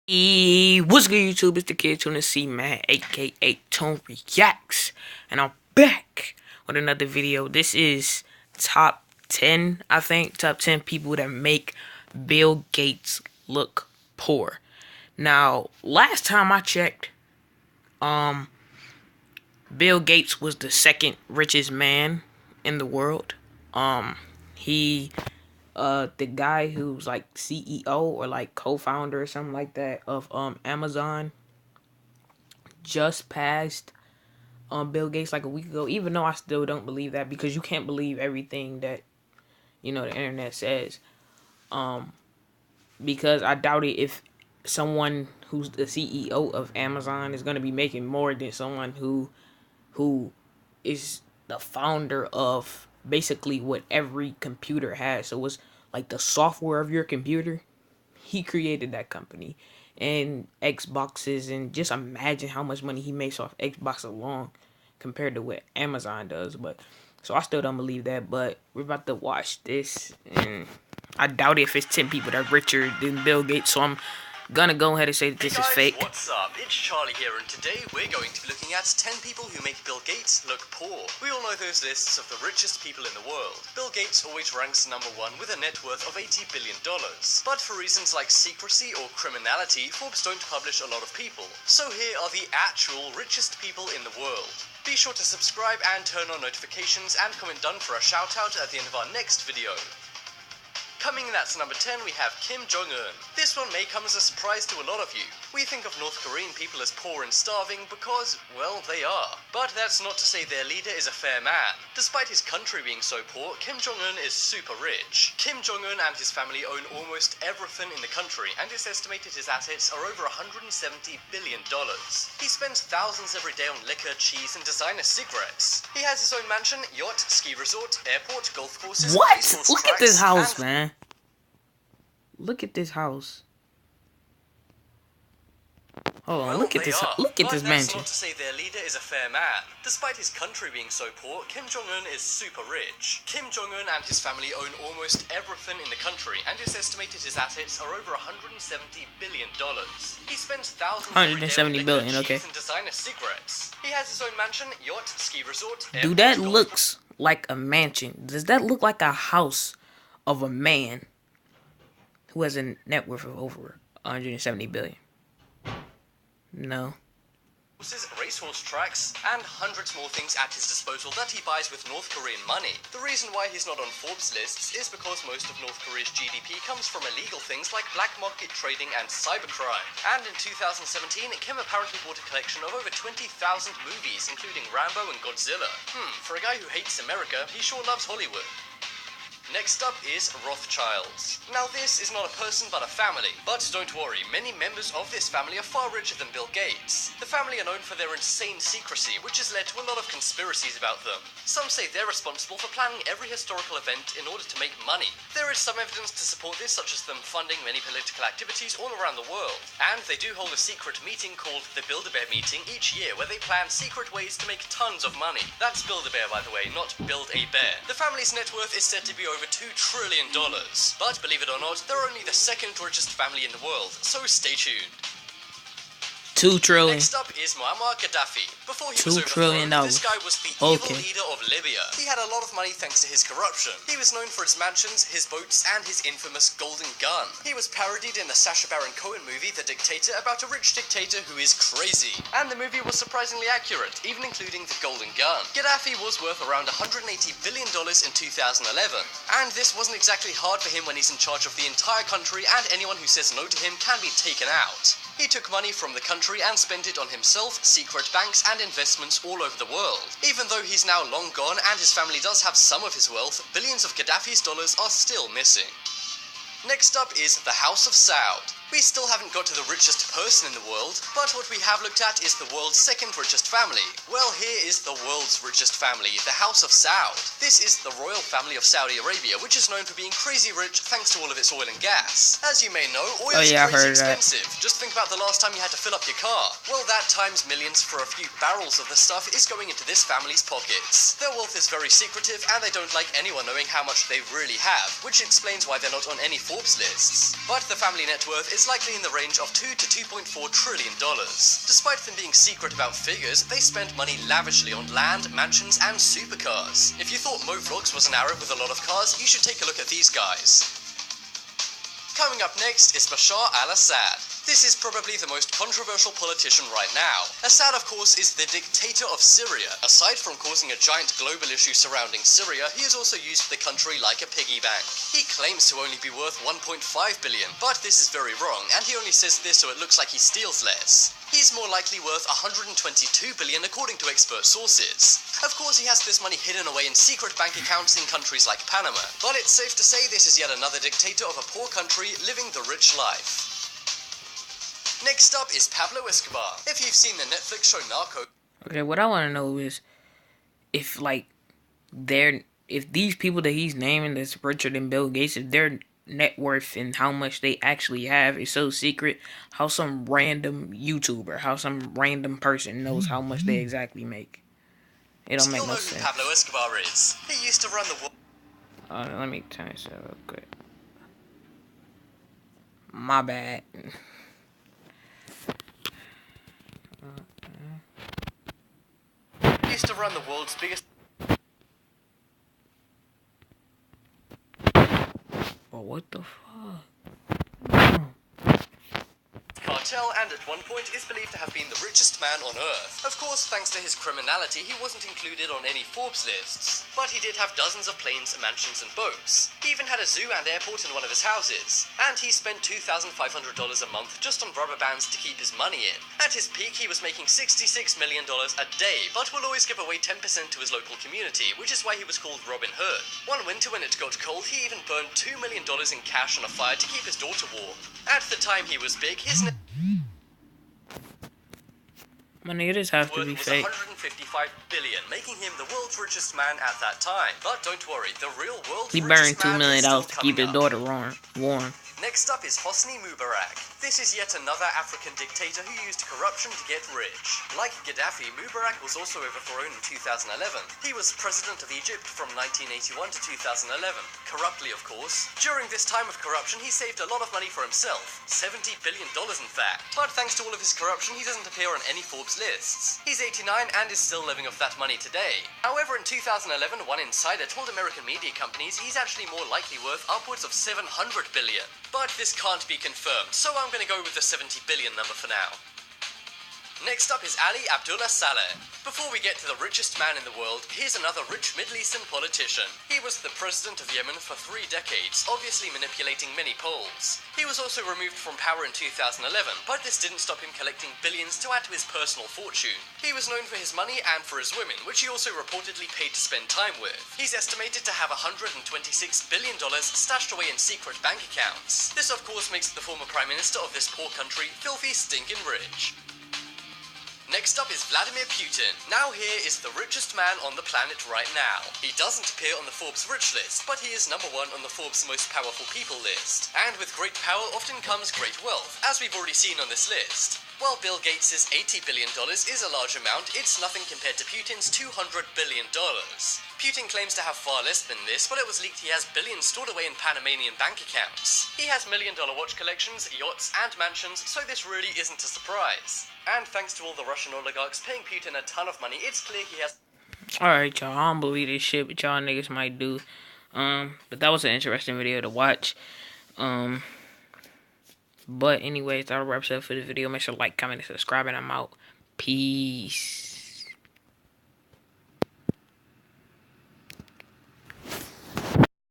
What's good, YouTube? It's the kid Tuna C Man, aka Tone Reacts, and I'm back with another video. This is top 10, I think, top 10 people that make Bill Gates look poor. Now, last time I checked, Bill Gates was the second richest man in the world. He the guy who's like CEO or like co-founder or something like that of Amazon just passed Bill Gates like a week ago, even though I still don't believe that, because you can't believe everything that the internet says, because I doubt it if someone who's the CEO of Amazon is going to be making more than someone who is the founder of basically what every computer has. So it's like the software of your computer. He created that company and Xboxes, and just imagine how much money he makes off Xbox alone compared to what Amazon does. But so I still don't believe that, but we're about to watch this, and I doubt if it's 10 people that are richer than Bill Gates, so I'm gonna go ahead and say that this is fake. What's up? It's Charlie here, and today we're going to be looking at 10 people who make Bill Gates look poor. We all know those lists of the richest people in the world. Bill Gates always ranks number one with a net worth of $80 billion. But for reasons like secrecy or criminality, Forbes don't publish a lot of people. So here are the actual richest people in the world. Be sure to subscribe and turn on notifications, and comment done for a shout out at the end of our next video. Coming in at number 10, we have Kim Jong-un. This one may come as a surprise to a lot of you. We think of North Korean people as poor and starving because, well, they are. But that's not to say their leader is a fair man. Despite his country being so poor, Kim Jong-un is super rich. Kim Jong-un and his family own almost everything in the country, and it's estimated his assets are over $170 billion. He spends thousands every day on liquor, cheese, and designer cigarettes. He has his own mansion, yacht, ski resort, airport, golf courses. What? Look at this house, man. Look at this house. Hold on, look at this. Look at this mansion. Not to say their leader is a fair man. Despite his country being so poor, Kim Jong-un is super rich. Kim Jong-un and his family own almost everything in the country, and it's estimated his assets are over $170 billion. He spends thousands every day on liquor, cheese, and designer cigarettes. He has his own mansion, yacht, ski resort. Dude, that looks like a mansion. Does that look like a house of a man who has a net worth of over 170 billion? No. Racehorse tracks, and hundreds more things at his disposal that he buys with North Korean money. The reason why he's not on Forbes lists is because most of North Korea's GDP comes from illegal things like black market trading and cybercrime. And in 2017, Kim apparently bought a collection of over 20,000 movies, including Rambo and Godzilla. For a guy who hates America, he sure loves Hollywood. Next up is Rothschilds. Now this is not a person but a family, but don't worry, many members of this family are far richer than Bill Gates. The family are known for their insane secrecy, which has led to a lot of conspiracies about them. Some say they're responsible for planning every historical event in order to make money. There is some evidence to support this, such as them funding many political activities all around the world. And they do hold a secret meeting called the Build-A-Bear meeting each year, where they plan secret ways to make tons of money. That's Build-A-Bear, by the way, not Build-A-Bear. The family's net worth is said to be over $2 trillion. But believe it or not, they're only the second richest family in the world, so stay tuned. $2 trillion. Next up is Muammar Gaddafi. Before he was overthrown, this guy was the evil leader of Libya. He had a lot of money thanks to his corruption. He was known for his mansions, his boats, and his infamous golden gun. He was parodied in the Sacha Baron Cohen movie The Dictator, about a rich dictator who is crazy. And the movie was surprisingly accurate, even including the golden gun. Gaddafi was worth around $180 billion in 2011. And this wasn't exactly hard for him when he's in charge of the entire country, and anyone who says no to him can be taken out. He took money from the country and spent it on himself, secret banks, and investments all over the world. Even though he's now long gone and his family does have some of his wealth, billions of Gaddafi's dollars are still missing. Next up is the House of Saud. We still haven't got to the richest person in the world, but what we have looked at is the world's second richest family. Well, here is the world's richest family, the House of Saud. This is the royal family of Saudi Arabia, which is known for being crazy rich thanks to all of its oil and gas. As you may know, oil is crazy expensive. Just think about the last time you had to fill up your car. Well, that times millions for a few barrels of the stuff is going into this family's pockets. Their wealth is very secretive, and they don't like anyone knowing how much they really have, which explains why they're not on any Forbes lists. But the family net worth is likely in the range of $2 to $2.4 trillion. Despite them being secret about figures, they spend money lavishly on land, mansions, and supercars. If you thought Mo Vlogs was an Arab with a lot of cars, you should take a look at these guys. Coming up next is Bashar al-Assad. This is probably the most controversial politician right now. Assad, of course, is the dictator of Syria. Aside from causing a giant global issue surrounding Syria, he has also used the country like a piggy bank. He claims to only be worth 1.5 billion, but this is very wrong, and he only says this so it looks like he steals less. He's more likely worth 122 billion according to expert sources. Of course, he has this money hidden away in secret bank accounts in countries like Panama, but it's safe to say this is yet another dictator of a poor country living the rich life. Next up is Pablo Escobar. If you've seen the Netflix show Narcos... Okay, what I want to know is if, like, if these people that he's naming that's richer than Bill Gates, if their net worth and how much they actually have is so secret, how some random YouTuber, how some random person knows how much they exactly make. It don't make no sense. Pablo Escobar is. He used to run the world. Let me turn this up real quick. My bad. He used to run the world's biggest... But what the fuck? Cartel, and at one point is believed to have been the richest man on Earth. Of course, thanks to his criminality, he wasn't included on any Forbes lists. But he did have dozens of planes, mansions, and boats. He even had a zoo and airport in one of his houses. And he spent $2,500 a month just on rubber bands to keep his money in. At his peak, he was making $66 million a day, but will always give away 10% to his local community, which is why he was called Robin Hood. One winter when it got cold, he even burned $2 million in cash on a fire to keep his daughter warm. At the time he was big, his my nigga, this have to be was fake. 155 billion, making him the world's richest man at that time. But don't worry, the real world's He richest burned $2 man is million still to keep his coming up. daughter warm. Next up is Hosni Mubarak. This is yet another African dictator who used corruption to get rich. Like Gaddafi, Mubarak was also overthrown in 2011. He was president of Egypt from 1981 to 2011. Corruptly, of course. During this time of corruption, he saved a lot of money for himself. $70 billion, in fact. But thanks to all of his corruption, he doesn't appear on any Forbes lists. He's 89 and is still living off that money today. However, in 2011, one insider told American media companies he's actually more likely worth upwards of 700 billion. But this can't be confirmed, so I'm going to go with the 70 billion number for now. Next up is Ali Abdullah Saleh. Before we get to the richest man in the world, here's another rich Middle Eastern politician. He was the president of Yemen for 3 decades, obviously manipulating many polls. He was also removed from power in 2011, but this didn't stop him collecting billions to add to his personal fortune. He was known for his money and for his women, which he also reportedly paid to spend time with. He's estimated to have $126 billion stashed away in secret bank accounts. This of course makes the former prime minister of this poor country filthy stinking rich. Next up is Vladimir Putin. Now here is the richest man on the planet right now. He doesn't appear on the Forbes rich list, but he is number 1 on the Forbes most powerful people list. And with great power often comes great wealth, as we've already seen on this list. While Bill Gates' $80 billion is a large amount, it's nothing compared to Putin's $200 billion. Putin claims to have far less than this, but it was leaked he has billions stored away in Panamanian bank accounts. He has million-dollar watch collections, yachts, and mansions, so this really isn't a surprise. And thanks to all the Russian oligarchs paying Putin a ton of money, it's clear he has... Alright, y'all, I don't believe this shit, but y'all niggas might do. But that was an interesting video to watch. But anyways, that wraps up for the video. Make sure to like, comment, and subscribe, and I'm out. Peace.